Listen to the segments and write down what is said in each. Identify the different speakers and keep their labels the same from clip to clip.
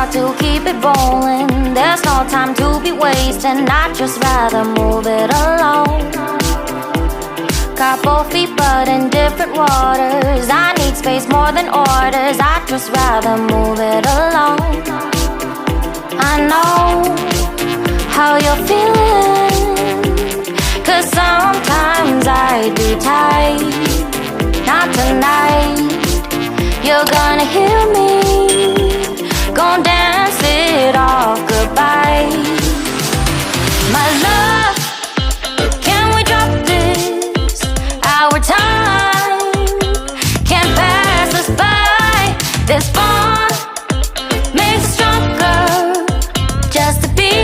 Speaker 1: start to keep it rolling. There's no time to be wasting. I'd just rather move it alone. Got both feet but in different waters. I need space more than orders. I'd just rather move it alone. I know how you're feeling, 'cause sometimes I'd be tight. Not tonight. You're gonna hear me, gon' dance it off goodbye. My love, can we drop this? Our time can't pass us by. This bond makes us stronger, just to be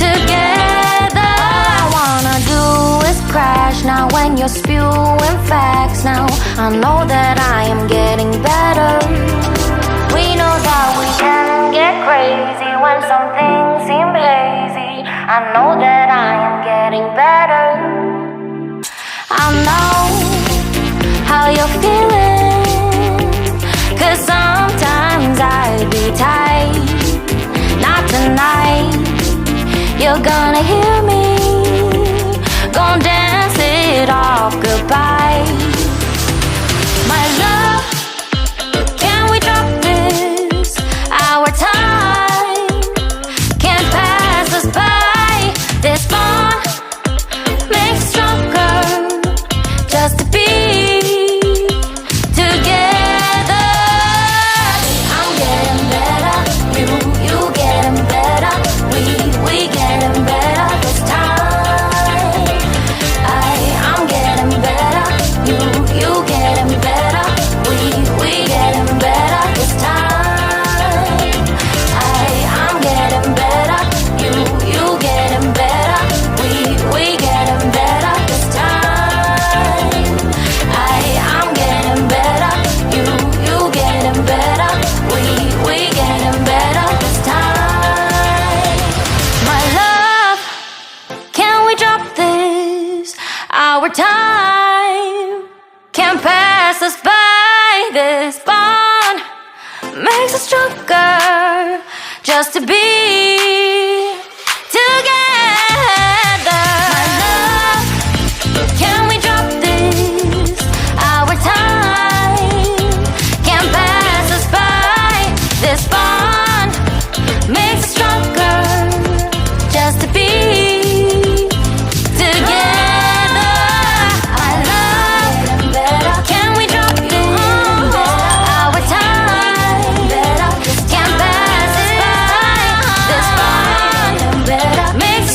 Speaker 1: together. All I wanna do is crash now when you're spewing facts. Now I know that I am getting better. We know that we can get crazy when some things seem hazy. I know that I am getting better. I know how you're feeling, 'cause sometimes I'd be tight. Not tonight. You're gonna hear me, gon' dance it off goodbye. My love, can we drop this? Our time can't pass us by. This bond makes us stronger, just to be together. I'm getting better, you getting better. We getting better this time. I'm getting better, you getting better. We getting better this time. I'm getting better, you getting better. We getting better this time. I'm getting better, you getting better. We getting better this time. My love, can we drop this? Our time can't pass us by. This bond makes us stronger, just to be